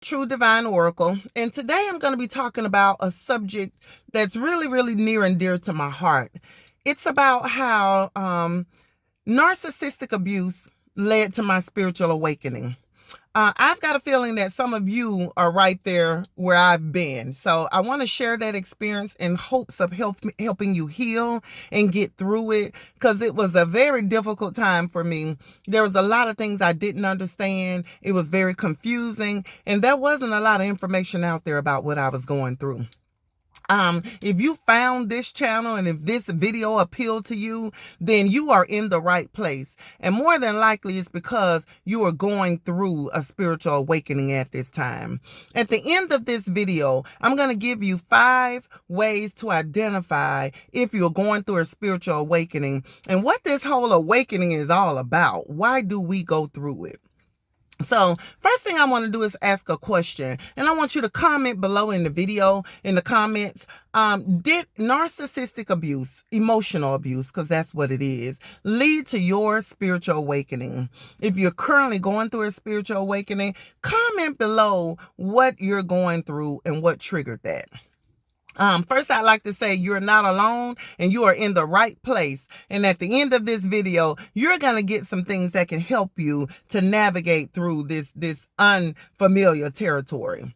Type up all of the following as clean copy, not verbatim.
True Divine Oracle, and today I'm going to be talking about a subject that's really, really near and dear to my heart. It's about how narcissistic abuse led to my spiritual awakening. I've got a feeling that some of you are right there where I've been. So I want to share that experience in hopes of helping you heal and get through it, because it was a very difficult time for me. There was a lot of things I didn't understand. It was very confusing, and there wasn't a lot of information out there about what I was going through. If you found this channel and if this video appealed to you, then you are in the right place. And more than likely, it's because you are going through a spiritual awakening at this time. At the end of this video, I'm going to give you 5 ways to identify if you're going through a spiritual awakening and what this whole awakening is all about. Why do we go through it? So first thing I want to do is ask a question, and I want you to comment below in the video, in the comments. Did narcissistic abuse, emotional abuse, because that's what it is, lead to your spiritual awakening? If you're currently going through a spiritual awakening, comment below what you're going through and what triggered that. First, I'd like to say you're not alone and you are in the right place. And at the end of this video, you're going to get some things that can help you to navigate through this unfamiliar territory.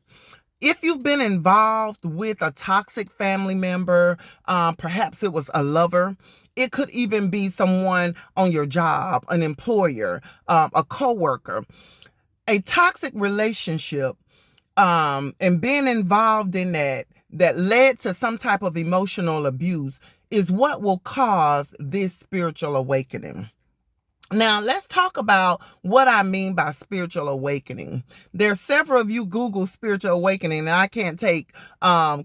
If you've been involved with a toxic family member, perhaps it was a lover, it could even be someone on your job, an employer, a coworker, a toxic relationship, and being involved in that led to some type of emotional abuse is what will cause this spiritual awakening. Now, let's talk about what I mean by spiritual awakening. There's several of you Google spiritual awakening, and I can't take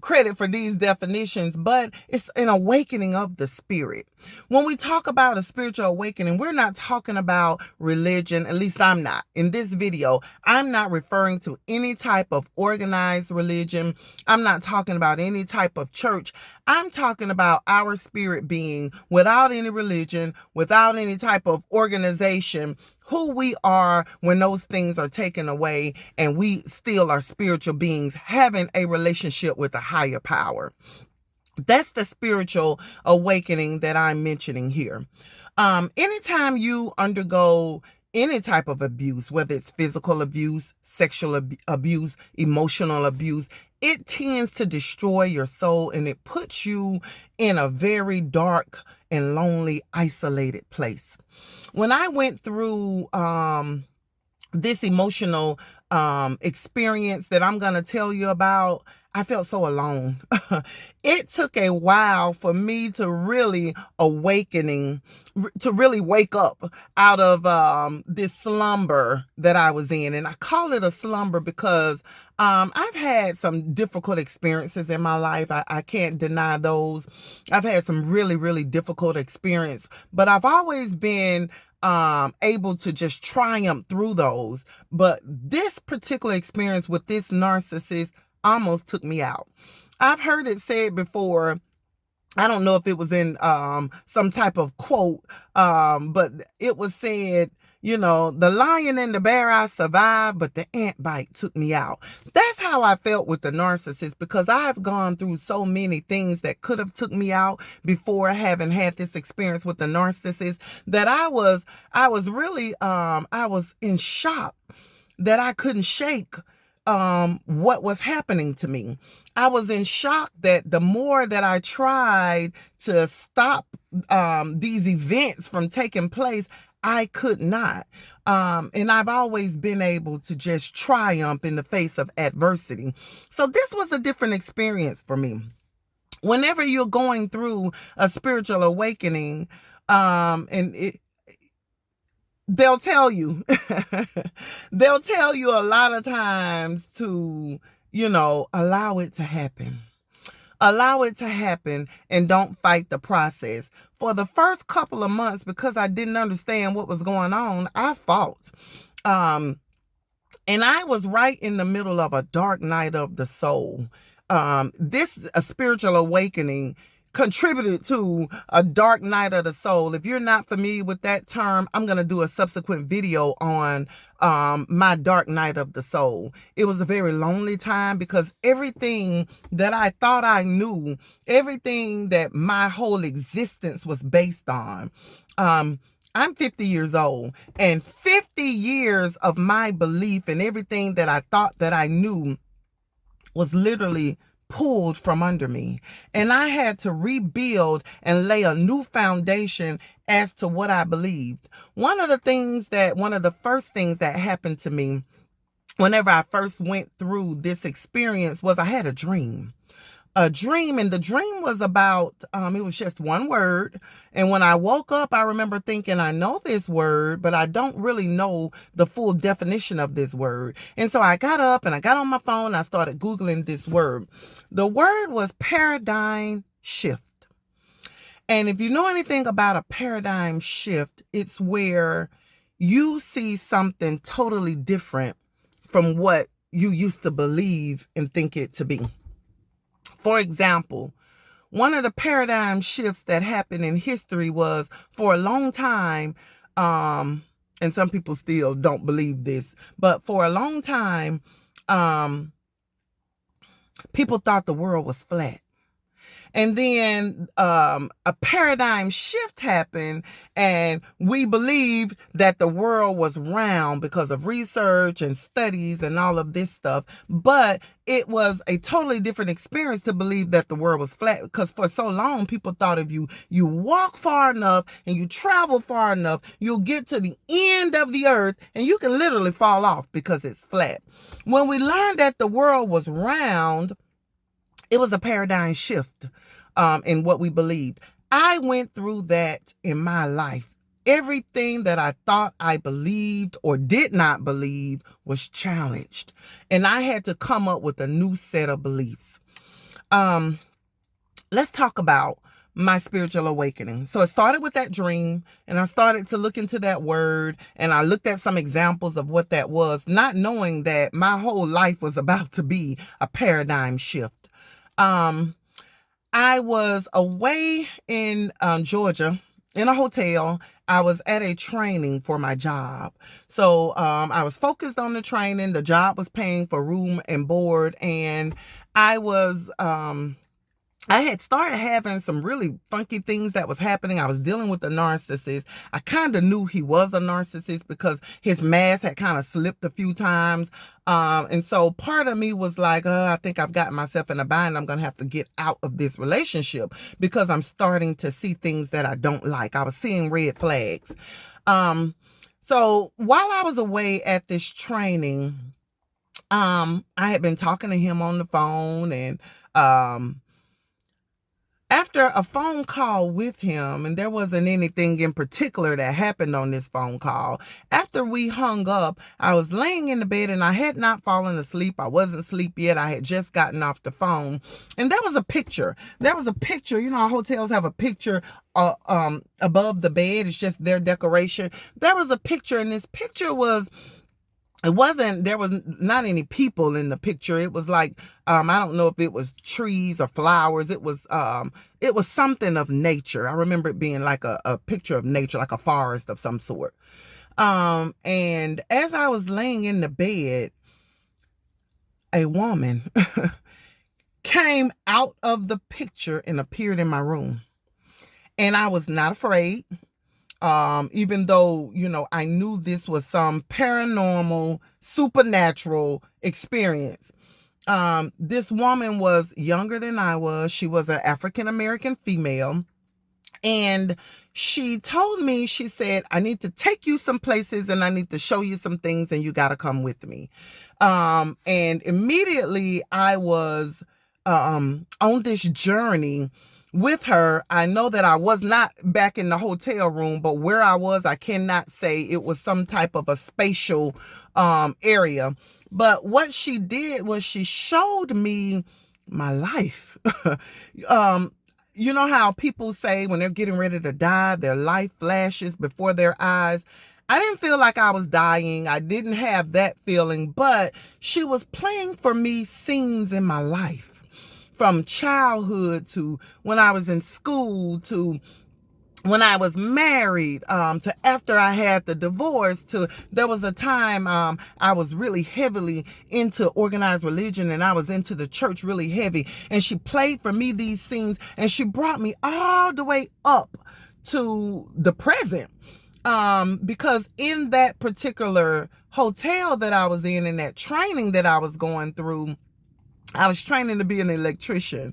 credit for these definitions, but it's an awakening of the spirit. When we talk about a spiritual awakening, we're not talking about religion. At least I'm not. In this video, I'm not referring to any type of organized religion. I'm not talking about any type of church. I'm talking about our spirit being without any religion, without any type of organization, who we are when those things are taken away and we still are spiritual beings having a relationship with a higher power. That's the spiritual awakening that I'm mentioning here. Anytime you undergo any type of abuse, whether it's physical abuse, sexual abuse, emotional abuse, it tends to destroy your soul and it puts you in a very dark and lonely, isolated place. When I went through this emotional experience that I'm going to tell you about, I felt so alone. It took a while for me to really wake up out of this slumber that I was in. And I call it a slumber because I've had some difficult experiences in my life. I can't deny those. I've had some really, really difficult experience, but I've always been able to just triumph through those. But this particular experience with this narcissist almost took me out. I've heard it said before. I don't know if it was in some type of quote, but it was said, you know, the lion and the bear I survived, but the ant bite took me out. That's how I felt with the narcissist, because I've gone through so many things that could have took me out before having had this experience with the narcissist, that I was really I was in shock that I couldn't shake what was happening to me. I was in shock that the more that I tried to stop these events from taking place, I could not. And I've always been able to just triumph in the face of adversity. So this was a different experience for me. Whenever you're going through a spiritual awakening, they'll tell you, they'll tell you a lot of times to, allow it to happen. Allow it to happen and don't fight the process. For the first couple of months, because I didn't understand what was going on, I fought. And I was right in the middle of a dark night of the soul. This a spiritual awakening contributed to a dark night of the soul. If you're not familiar with that term, I'm going to do a subsequent video on my dark night of the soul. It was a very lonely time because everything that I thought I knew, everything that my whole existence was based on, I'm 50 years old, and 50 years of my belief and everything that I thought that I knew was literally pulled from under me. And I had to rebuild and lay a new foundation as to what I believed. One of the first things that happened to me whenever I first went through this experience was I had a dream. And the dream was about, it was just one word. And when I woke up, I remember thinking, I know this word, but I don't really know the full definition of this word. And so I got up and I got on my phone and I started Googling this word. The word was paradigm shift. And if you know anything about a paradigm shift, it's where you see something totally different from what you used to believe and think it to be. For example, one of the paradigm shifts that happened in history was for a long time, and some people still don't believe this, but for a long time, people thought the world was flat. And then a paradigm shift happened, and we believed that the world was round because of research and studies and all of this stuff. But it was a totally different experience to believe that the world was flat, because for so long people thought if you walk far enough and you travel far enough, you'll get to the end of the earth and you can literally fall off because it's flat. When we learned that the world was round, it was a paradigm shift in what we believed. I went through that in my life. Everything that I thought I believed or did not believe was challenged. And I had to come up with a new set of beliefs. Let's talk about my spiritual awakening. So it started with that dream, and I started to look into that word, and I looked at some examples of what that was, not knowing that my whole life was about to be a paradigm shift. I was away in Georgia in a hotel. I was at a training for my job. So I was focused on the training. The job was paying for room and board. And I had started having some really funky things that was happening. I was dealing with a narcissist. I kind of knew he was a narcissist because his mask had kind of slipped a few times. And so part of me was like, I think I've gotten myself in a bind. I'm going to have to get out of this relationship because I'm starting to see things that I don't like. I was seeing red flags. So while I was away at this training, I had been talking to him on the phone, and after a phone call with him, and there wasn't anything in particular that happened on this phone call, after we hung up, I was laying in the bed and I had not fallen asleep. I wasn't asleep yet. I had just gotten off the phone, and there was a picture. You know, hotels have a picture above the bed. It's just their decoration. There was a picture, and this picture there was not any people in the picture. It was like, I don't know if it was trees or flowers. It was something of nature. I remember it being like a picture of nature, like a forest of some sort. And as I was laying in the bed, a woman came out of the picture and appeared in my room. And I was not afraid. Even though, you know, I knew this was some paranormal, supernatural experience. This woman was younger than I was. She was an African-American female. And she told me, she said, I need to take you some places and I need to show you some things and you got to come with me. And immediately I was on this journey with her. I know that I was not back in the hotel room, but where I was, I cannot say. It was some type of a spatial area. But what she did was she showed me my life. You know how people say when they're getting ready to die, their life flashes before their eyes. I didn't feel like I was dying. I didn't have that feeling, but she was playing for me scenes in my life from childhood to when I was in school to when I was married, to after I had the divorce, to there was a time I was really heavily into organized religion, and I was into the church really heavy. And she played for me these scenes, and she brought me all the way up to the present. Because in that particular hotel that I was in that training that I was going through, I was training to be an electrician.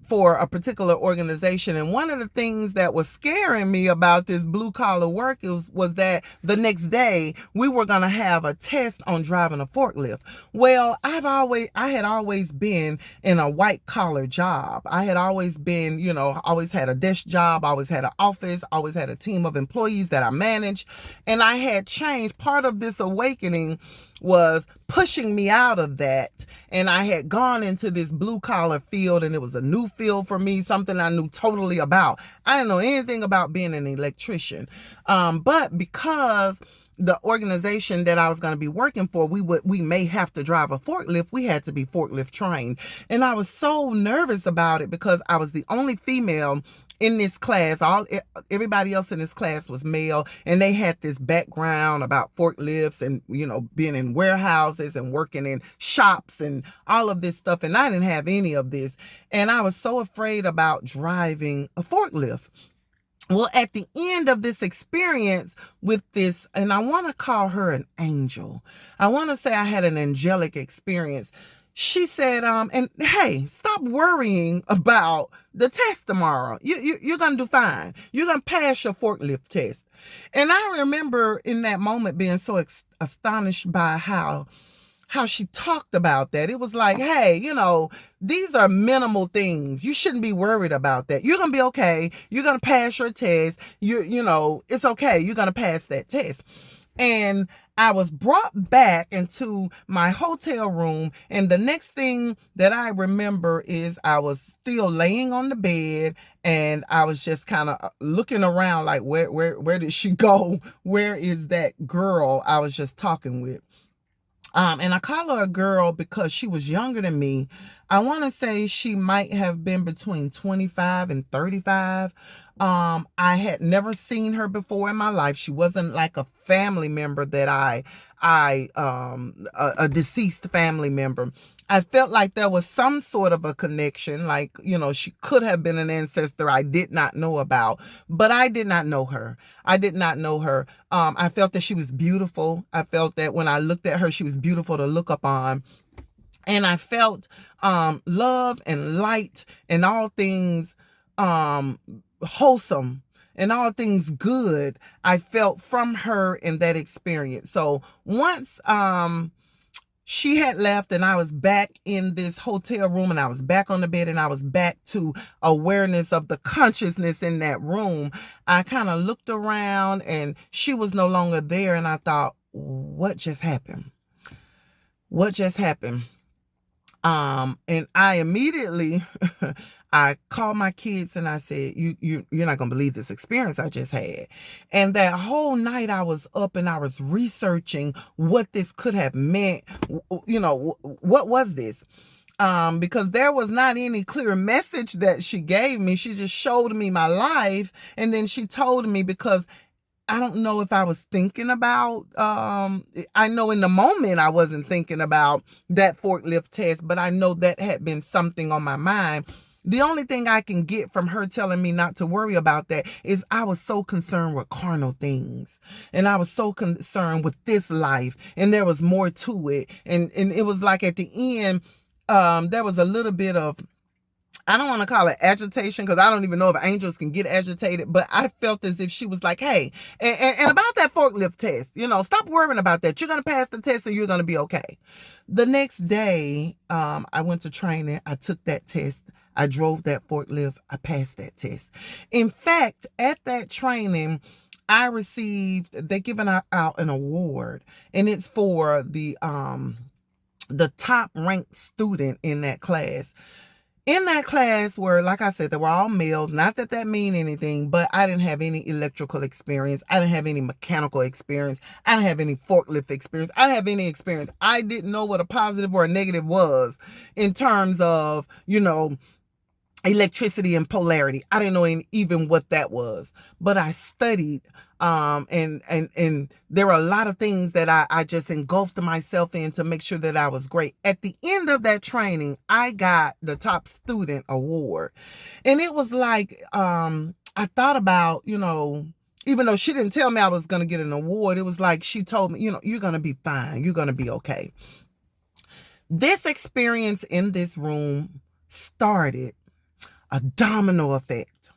For a particular organization. And one of the things that was scaring me about this blue collar work was that the next day we were going to have a test on driving a forklift. Well, I had always been in a white collar job. I had always been, always had a desk job, always had an office, always had a team of employees that I managed. And I had changed. Part of this awakening was pushing me out of that. And I had gone into this blue collar field, and it was a new field for me, something I knew totally about. I didn't know anything about being an electrician. But because the organization that I was going to be working for, we may have to drive a forklift. We had to be forklift trained. And I was so nervous about it because I was the only female in this class. Everybody else in this class was male, and they had this background about forklifts and, being in warehouses and working in shops and all of this stuff. And I didn't have any of this. And I was so afraid about driving a forklift. Well, at the end of this experience with this, and I want to call her an angel. I want to say I had an angelic experience. She said, and hey, stop worrying about the test tomorrow. You're going to do fine. You're going to pass your forklift test. And I remember in that moment being so astonished by how she talked about that. It was like, hey, these are minimal things. You shouldn't be worried about that. You're going to be okay. You're going to pass your test. It's okay. You're going to pass that test. And I was brought back into my hotel room. And the next thing that I remember is I was still laying on the bed, and I was just kind of looking around like, where did she go? Where is that girl I was just talking with? And I call her a girl because she was younger than me. I want to say she might have been between 25 and 35. I had never seen her before in my life. She wasn't like a family member that a deceased family member. I felt like there was some sort of a connection, like, she could have been an ancestor I did not know about, but I did not know her. I felt that she was beautiful. I felt that when I looked at her, she was beautiful to look upon. And I felt love and light and all things wholesome and all things good I felt from her in that experience. So once she had left and I was back in this hotel room, and I was back on the bed, and I was back to awareness of the consciousness in that room, I kind of looked around and she was no longer there. And I thought, what just happened? What just happened? And I immediately, I called my kids and I said, you're not going to believe this experience I just had. And that whole night I was up and I was researching what this could have meant. What was this? Because there was not any clear message that she gave me. She just showed me my life. And then she told me, because I don't know if I was thinking about, I know in the moment I wasn't thinking about that forklift test, but I know that had been something on my mind. The only thing I can get from her telling me not to worry about that is I was so concerned with carnal things, and I was so concerned with this life, and there was more to it. And it was like at the end, there was a little bit of, I don't want to call it agitation, because I don't even know if angels can get agitated, but I felt as if she was like, hey, and about that forklift test, stop worrying about that. You're going to pass the test and you're going to be okay. The next day, I went to training. I took that test. I drove that forklift. I passed that test. In fact, at that training, they given out an award, and it's for the top ranked student in that class. In that class were, like I said, they were all males. Not that that mean anything, but I didn't have any electrical experience. I didn't have any mechanical experience. I didn't have any forklift experience. I didn't have any experience. I didn't know what a positive or a negative was in terms of, electricity and polarity. I didn't know even what that was, but I studied. And there were a lot of things that I just engulfed myself in to make sure that I was great. At the end of that training, I got the top student award. And it was like, I thought about, even though she didn't tell me I was going to get an award, it was like she told me, you're going to be fine. You're going to be okay. This experience in this room started a domino effect.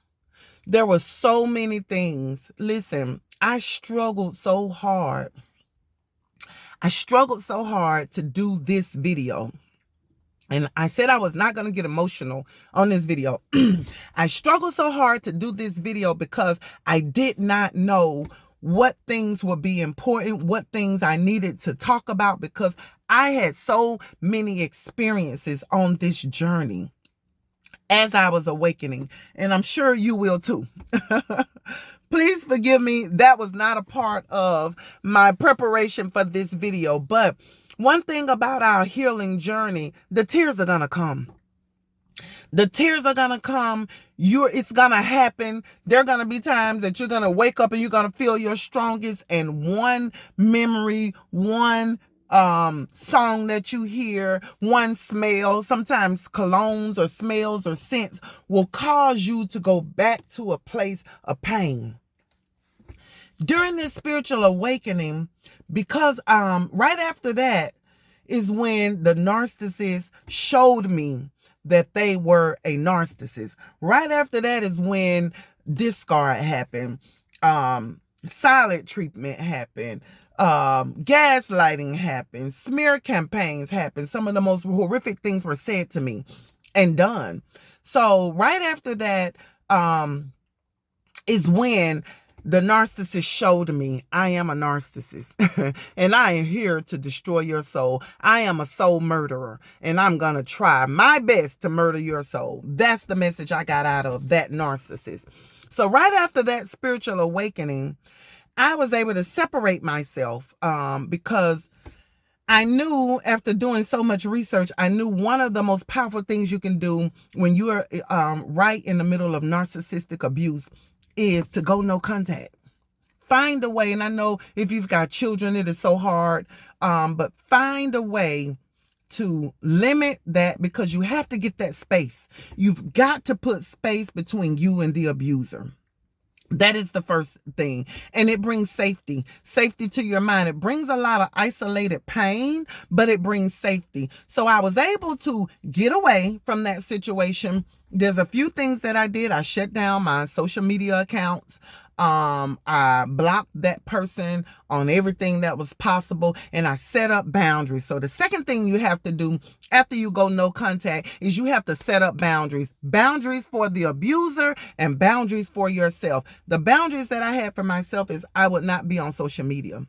There were so many things. Listen, I struggled so hard. I struggled so hard to do this video. And I said I was not going to get emotional on this video. I struggled so hard to do this video because I did not know what things would be important, what things I needed to talk about, because I had so many experiences on this journey as I was awakening, and I'm sure you will too. Please forgive me. That was not a part of my preparation for this video. But one thing about our healing journey, the tears are going to come. The tears are going to come. It's going to happen. There are going to be times that you're going to wake up and you're going to feel your strongest, and one memory, one song that you hear, one smell, sometimes colognes or smells or scents, will cause you to go back to a place of pain. During this spiritual awakening, because right after that is when the narcissist showed me that they were a narcissist. Right after that is when discard happened, silent treatment happened, gaslighting happened, smear campaigns happened. Some of the most horrific things were said to me and done. So right after that is when the narcissist showed me, I am a narcissist and I am here to destroy your soul. I am a soul murderer, and I'm going to try my best to murder your soul. That's the message I got out of that narcissist. So right after that spiritual awakening, I was able to separate myself because I knew, after doing so much research, I knew one of the most powerful things you can do when you are right in the middle of narcissistic abuse is to go no contact. Find a way, and I know if you've got children, it is so hard, but find a way to limit that, because you have to get that space. You've got to put space between you and the abuser. That is the first thing. And it brings safety to your mind. It brings a lot of isolated pain, but it brings safety. So I was able to get away from that situation. There's a few things that I did. I shut down my social media accounts. I blocked that person on everything that was possible, and I set up boundaries. So the second thing you have to do after you go no contact is you have to set up boundaries. Boundaries for the abuser and boundaries for yourself. The boundaries that I had for myself is I would not be on social media.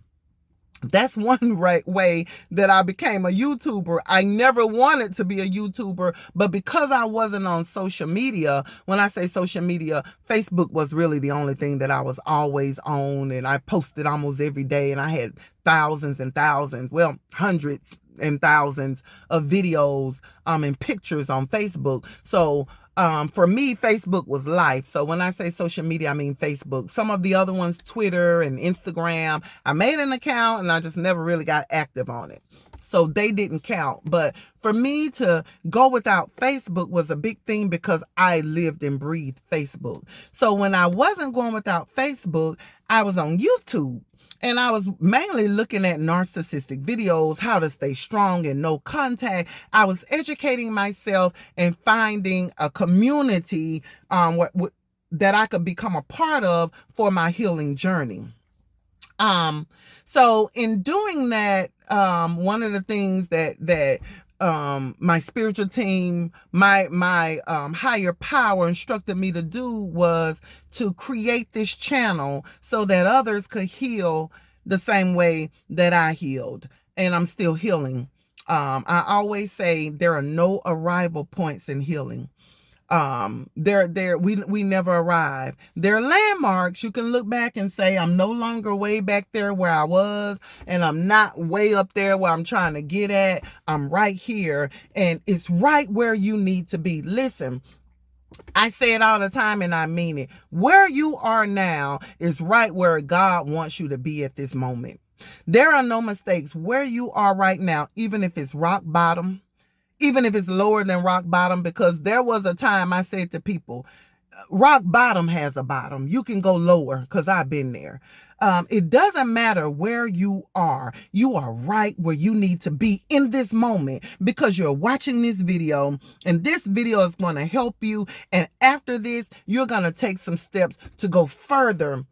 That's one right way that I became a YouTuber. I never wanted to be a YouTuber, but because I wasn't on social media, when I say social media, Facebook was really the only thing that I was always on, and I posted almost every day, and I had thousands and thousands, well, hundreds and thousands of videos and pictures on Facebook. So for me, Facebook was life. So when I say social media, I mean Facebook. Some of the other ones, Twitter and Instagram, I made an account and I just never really got active on it. So they didn't count. But for me to go without Facebook was a big thing because I lived and breathed Facebook. So when I wasn't going without Facebook, I was on YouTube. And I was mainly looking at narcissistic videos, how to stay strong and no contact. I was educating myself and finding a community that I could become a part of for my healing journey. So in doing that, one of the things that my spiritual team, my higher power instructed me to do was to create this channel so that others could heal the same way that I healed, and I'm still healing. I always say there are no arrival points in healing. We never arrive. There are landmarks. You can look back and say, I'm no longer way back there where I was, and I'm not way up there where I'm trying to get at. I'm right here, and it's right where you need to be. Listen, I say it all the time and I mean it. Where you are now is right where God wants you to be at this moment. There are no mistakes. Where you are right now, even if it's rock bottom, even if it's lower than rock bottom, because there was a time I said to people, rock bottom has a bottom. You can go lower, because I've been there. It doesn't matter where you are. You are right where you need to be in this moment, because you're watching this video, and this video is going to help you. And after this, you're going to take some steps to go further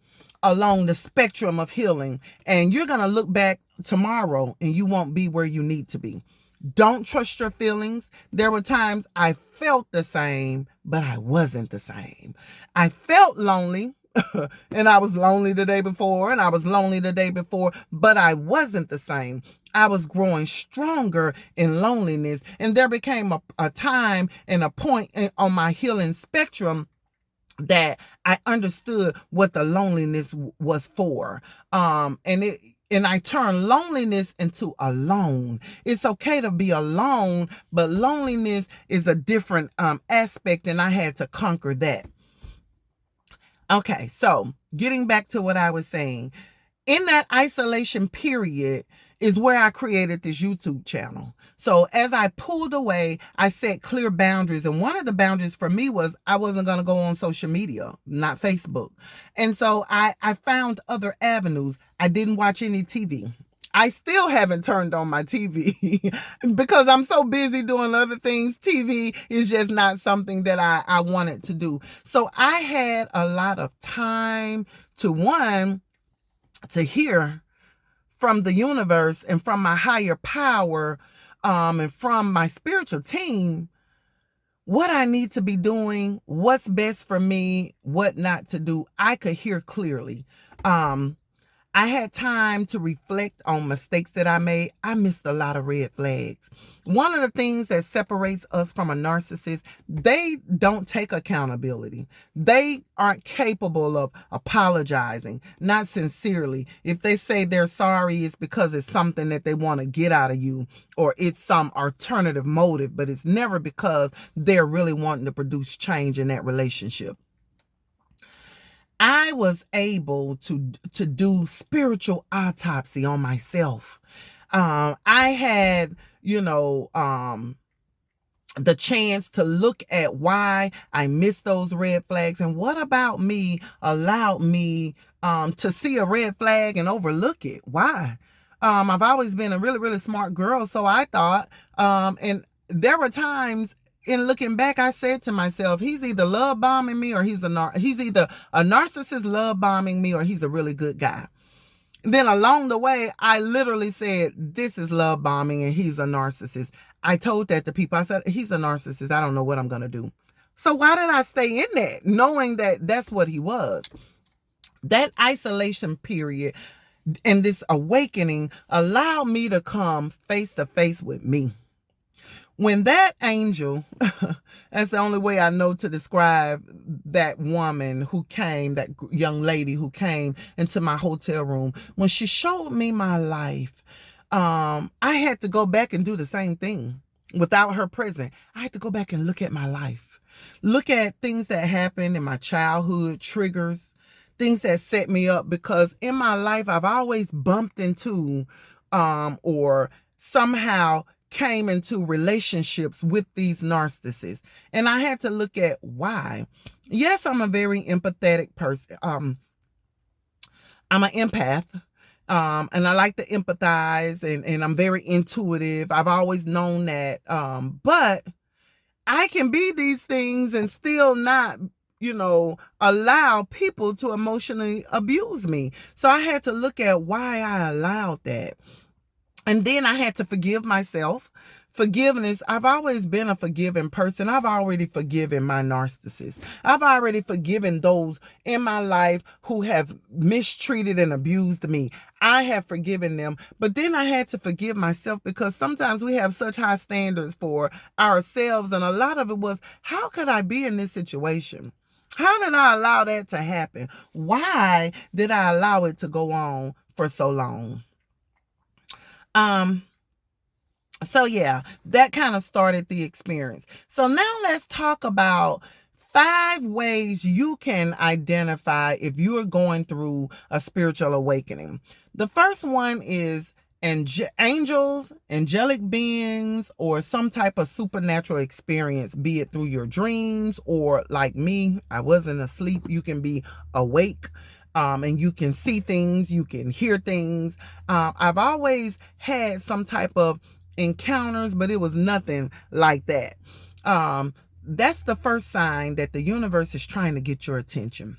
along the spectrum of healing. And you're going to look back tomorrow and you won't be where you need to be. Don't trust your feelings. There were times I felt the same, but I wasn't the same. I felt lonely, and I was lonely the day before, and I was lonely the day before, but I wasn't the same. I was growing stronger in loneliness, and there became a time and a point on my healing spectrum that I understood what the loneliness was for. And I turned loneliness into alone. It's okay to be alone, but loneliness is a different aspect, and I had to conquer that. Okay, so getting back to what I was saying, in that isolation period is where I created this YouTube channel. So as I pulled away, I set clear boundaries. And one of the boundaries for me was I wasn't going to go on social media, not Facebook. And so I found other avenues. I didn't watch any TV. I still haven't turned on my TV because I'm so busy doing other things. TV is just not something that I wanted to do. So I had a lot of time to hear from the universe and from my higher power, and from my spiritual team, what I need to be doing, what's best for me, what not to do. I could hear clearly. I had time to reflect on mistakes that I made. I missed a lot of red flags. One of the things that separates us from a narcissist, they don't take accountability. They aren't capable of apologizing, not sincerely. If they say they're sorry, it's because it's something that they want to get out of you, or it's some alternative motive, but it's never because they're really wanting to produce change in that relationship. I was able to do spiritual autopsy on myself. I had, the chance to look at why I missed those red flags, and what about me allowed me to see a red flag and overlook it. Why? I've always been a really, really smart girl, so I thought, and there were times in looking back, I said to myself, he's either love bombing me, or he's either a narcissist love bombing me, or he's a really good guy. Then along the way, I literally said, this is love bombing and he's a narcissist. I told that to people. I said, he's a narcissist. I don't know what I'm going to do. So why did I stay in that, knowing that that's what he was? That isolation period and this awakening allowed me to come face to face with me. When that angel, that's the only way I know to describe that woman who came, that young lady who came into my hotel room, when she showed me my life, I had to go back and do the same thing without her present. I had to go back and look at my life, look at things that happened in my childhood, triggers, things that set me up, because in my life, I've always bumped into or somehow came into relationships with these narcissists. And I had to look at why. Yes, I'm a very empathetic person. I'm an empath. And I like to empathize, and I'm very intuitive. I've always known that. But I can be these things and still not, allow people to emotionally abuse me. So I had to look at why I allowed that. And then I had to forgive myself Forgiveness, I've always been a forgiving person. I've already forgiven my narcissist. I've already forgiven those in my life who have mistreated and abused me. I have forgiven them, but then I had to forgive myself because sometimes we have such high standards for ourselves, and a lot of it was, how could I be in this situation? How did I allow that to happen? Why did I allow it to go on for so long? So yeah, that kind of started the experience. So now let's talk about 5 ways you can identify if you are going through a spiritual awakening. The first one is angels, angelic beings, or some type of supernatural experience, be it through your dreams or like me, I wasn't asleep. You can be awake. And you can see things, you can hear things. I've always had some type of encounters, but it was nothing like that. That's the first sign that the universe is trying to get your attention.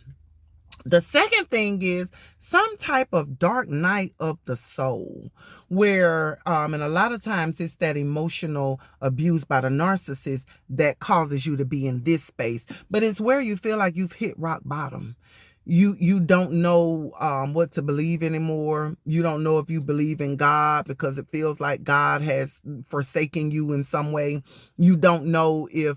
The second thing is some type of dark night of the soul where, and a lot of times it's that emotional abuse by the narcissist that causes you to be in this space, but it's where you feel like you've hit rock bottom. You don't know what to believe anymore. You don't know if you believe in God because it feels like God has forsaken you in some way. You don't know if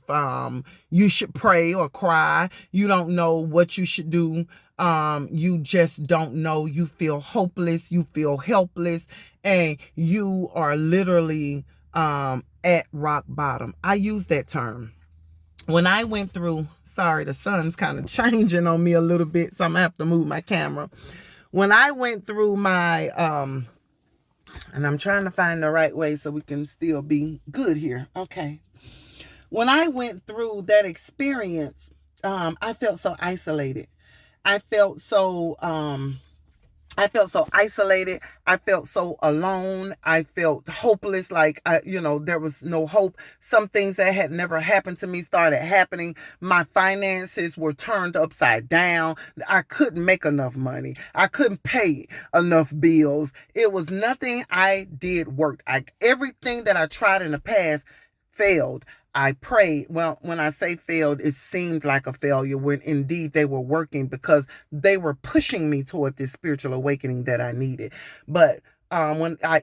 you should pray or cry. You don't know what you should do. You just don't know. You feel hopeless. You feel helpless. And you are literally at rock bottom. I use that term. When I went through, sorry, the sun's kind of changing on me a little bit, so I'm going to have to move my camera. When I went through my, and I'm trying to find the right way so we can still be good here. Okay. When I went through that experience, I felt so isolated. I felt so isolated. I felt so alone. I felt hopeless. Like, there was no hope. Some things that had never happened to me started happening. My finances were turned upside down. I couldn't make enough money. I couldn't pay enough bills. It was nothing I did work. Everything that I tried in the past failed. I prayed. Well, when I say failed, it seemed like a failure when indeed they were working because they were pushing me toward this spiritual awakening that I needed. But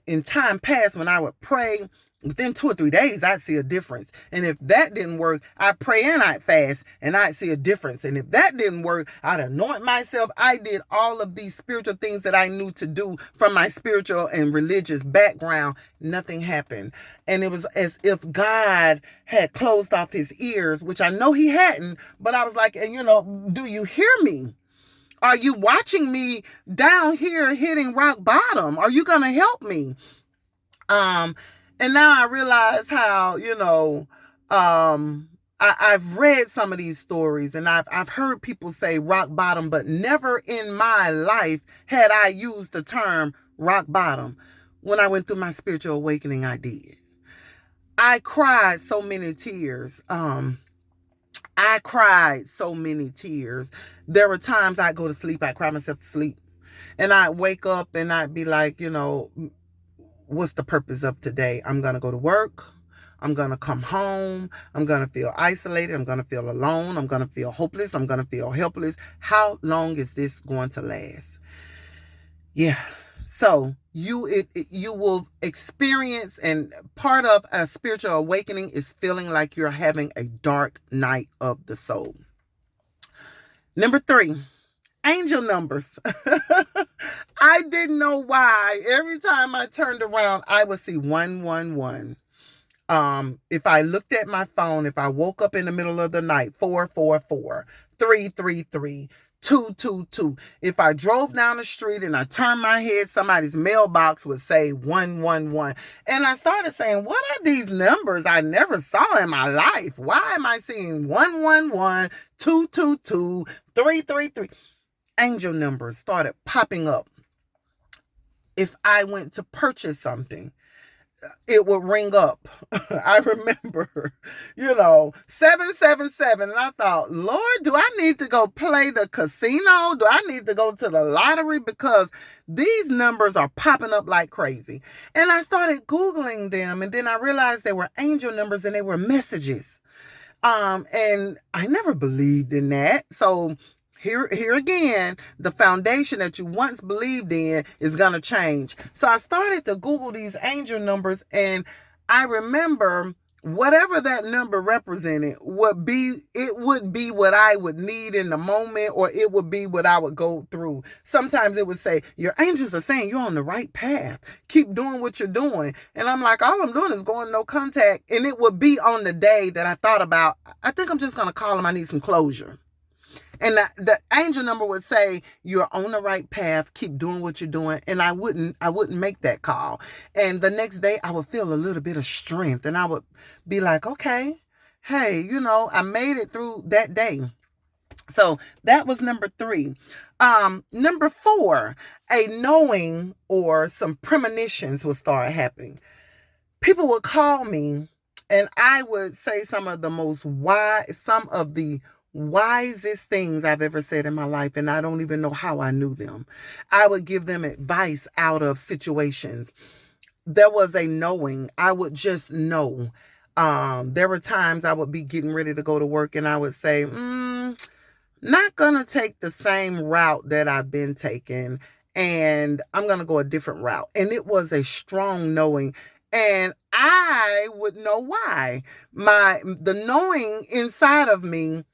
in time past, when I would pray, within 2 or 3 days, I'd see a difference. And if that didn't work, I'd pray and I'd fast and I'd see a difference. And if that didn't work, I'd anoint myself. I did all of these spiritual things that I knew to do from my spiritual and religious background. Nothing happened. And it was as if God had closed off his ears, which I know he hadn't. But I was like, do you hear me? Are you watching me down here hitting rock bottom? Are you going to help me? And now I realize how, I've read some of these stories and I've heard people say rock bottom, but never in my life had I used the term rock bottom. When I went through my spiritual awakening, I did. I cried so many tears. I cried so many tears. There were times I'd go to sleep, I'd cry myself to sleep. And I'd wake up and I'd be like, what's the purpose of today? I'm going to go to work. I'm going to come home. I'm going to feel isolated. I'm going to feel alone. I'm going to feel hopeless. I'm going to feel helpless. How long is this going to last? Yeah. So you will experience, and part of a spiritual awakening is feeling like you're having a dark night of the soul. Number 3. Angel numbers. I didn't know why. Every time I turned around, I would see 111. If I looked at my phone, if I woke up in the middle of the night, 444, 333, 222. If I drove down the street and I turned my head, somebody's mailbox would say 111. And I started saying, what are these numbers I never saw in my life? Why am I seeing 111, 222, 333? Angel numbers started popping up. If I went to purchase something, it would ring up. I remember, 777. And I thought, Lord, do I need to go play the casino? Do I need to go to the lottery? Because these numbers are popping up like crazy. And I started Googling them. And then I realized they were angel numbers and they were messages. And I never believed in that. So here again, the foundation that you once believed in is going to change. So I started to Google these angel numbers, and I remember whatever that number represented would be what I would need in the moment, or it would be what I would go through. Sometimes it would say, your angels are saying you're on the right path. Keep doing what you're doing. And I'm like, all I'm doing is going no contact. And it would be on the day that I thought about, I think I'm just going to call him. I need some closure. And the angel number would say, you're on the right path. Keep doing what you're doing. And I wouldn't make that call. And the next day I would feel a little bit of strength, and I would be like, okay, hey, I made it through that day. So that was number 3. Number 4, a knowing or some premonitions would start happening. People would call me, and I would say some of the wisest things I've ever said in my life, and I don't even know how I knew them. I would give them advice out of situations. There was a knowing. I would just know. There were times I would be getting ready to go to work, and I would say, not gonna take the same route that I've been taking, and I'm gonna go a different route. And it was a strong knowing. And I would know why. The knowing inside of me,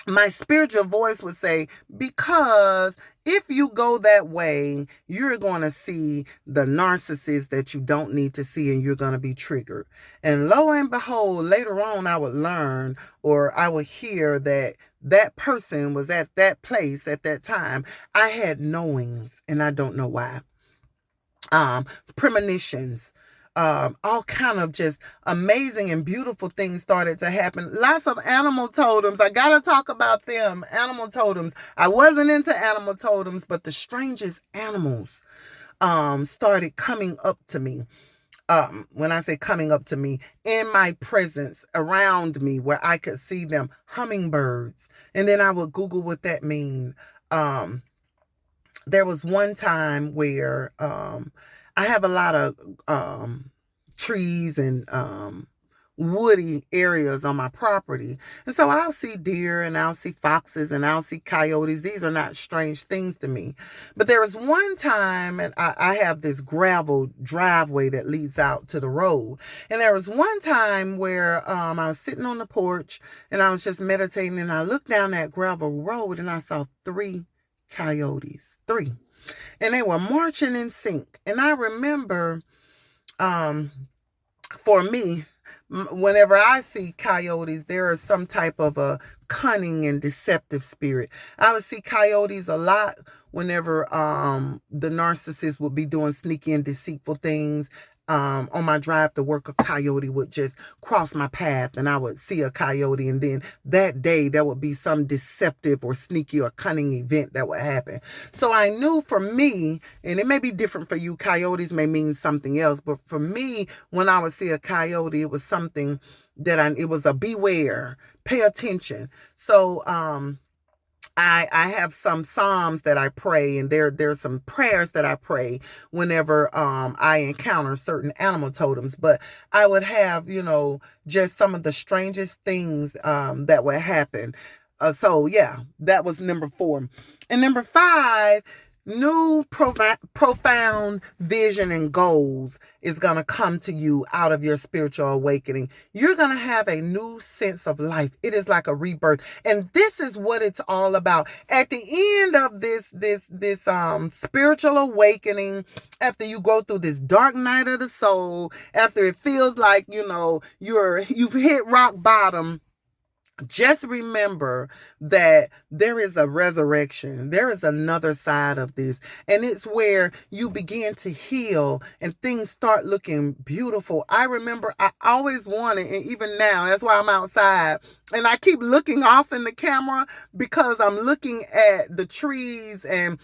my spiritual voice would say, because if you go that way, you're going to see the narcissist that you don't need to see, and you're going to be triggered. And lo and behold, later on, I would learn, or I would hear that person was at that place at that time. I had knowings, and I don't know why. Premonitions. All kind of just amazing and beautiful things started to happen. Lots of animal totems. I gotta talk about them. Animal totems. I wasn't into animal totems, but the strangest animals started coming up to me. When I say coming up to me, in my presence, around me, where I could see them. Hummingbirds. And then I would Google what that mean. There was one time where I have a lot of trees and woody areas on my property. And so I'll see deer, and I'll see foxes, and I'll see coyotes. These are not strange things to me. But there was one time, and I have this gravel driveway that leads out to the road. And there was one time where I was sitting on the porch, and I was just meditating, and I looked down that gravel road, and I saw 3 coyotes. 3. And they were marching in sync. And I remember, for me, whenever I see coyotes, there is some type of a cunning and deceptive spirit. I would see coyotes a lot whenever the narcissist would be doing sneaky and deceitful things. On my drive to work, a coyote would just cross my path, and I would see a coyote, and then that day there would be some deceptive or sneaky or cunning event that would happen. So I knew for me, and it may be different for you, coyotes may mean something else, but for me, when I would see a coyote, it was something it was a beware, pay attention. So I have some psalms that I pray, and there's some prayers that I pray whenever I encounter certain animal totems. But I would have, just some of the strangest things that would happen. So yeah, that was number 4. And number 5, new profound vision and goals is going to come to you out of your spiritual awakening. You're going to have a new sense of life. It is like a rebirth. And this is what it's all about. At the end of this spiritual awakening, after you go through this dark night of the soul, after it feels like, you've hit rock bottom, just remember that there is a resurrection. There is another side of this. And it's where you begin to heal and things start looking beautiful. I remember I always wanted, and even now, that's why I'm outside. And I keep looking off in the camera because I'm looking at the trees, and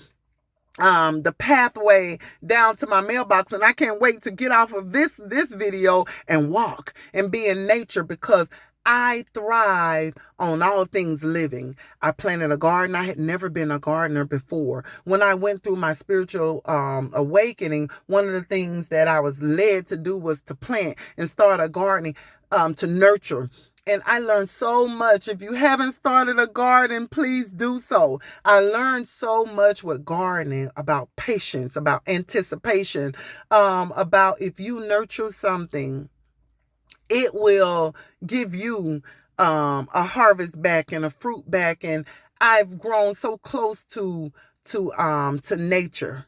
the pathway down to my mailbox, and I can't wait to get off of this video and walk and be in nature, because I thrive on all things living. I planted a garden. I had never been a gardener before. When I went through my spiritual awakening, one of the things that I was led to do was to plant and start a gardening, to nurture. And I learned so much. If you haven't started a garden, please do so. I learned so much with gardening about patience, about anticipation, about if you nurture something, it will give you a harvest back and a fruit back. And I've grown so close to nature.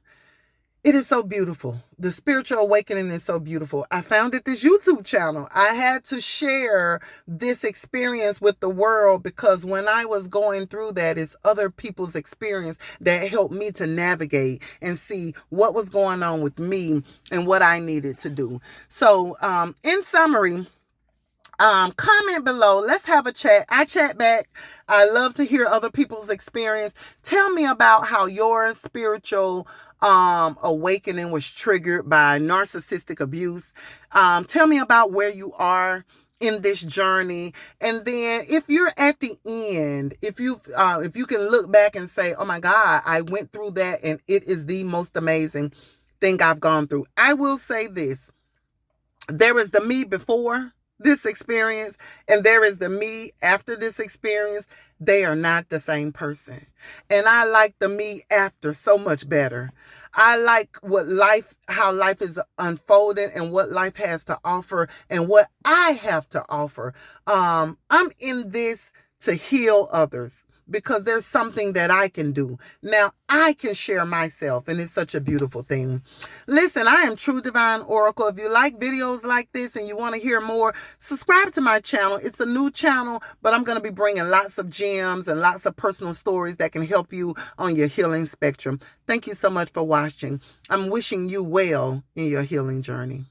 It is so beautiful. The spiritual awakening is so beautiful. I founded this YouTube channel. I had to share this experience with the world, because when I was going through that, it's other people's experience that helped me to navigate and see what was going on with me and what I needed to do. So, in summary, comment below. Let's have a chat. I chat back. I love to hear other people's experience. Tell me about how your spiritual awakening was triggered by narcissistic abuse. Tell me about where you are in this journey. And then if you're at the end, if you can look back and say, oh my God, I went through that and it is the most amazing thing I've gone through. I will say this. There is the me before this experience, and there is the me after this experience. They are not the same person. And I like the me after so much better. I like how life is unfolding and what life has to offer and what I have to offer. I'm in this to heal others, because there's something that I can do. Now I can share myself, and it's such a beautiful thing. Listen, I am True Divine Oracle. If you like videos like this and you want to hear more, subscribe to my channel. It's a new channel, but I'm going to be bringing lots of gems and lots of personal stories that can help you on your healing spectrum. Thank you so much for watching. I'm wishing you well in your healing journey.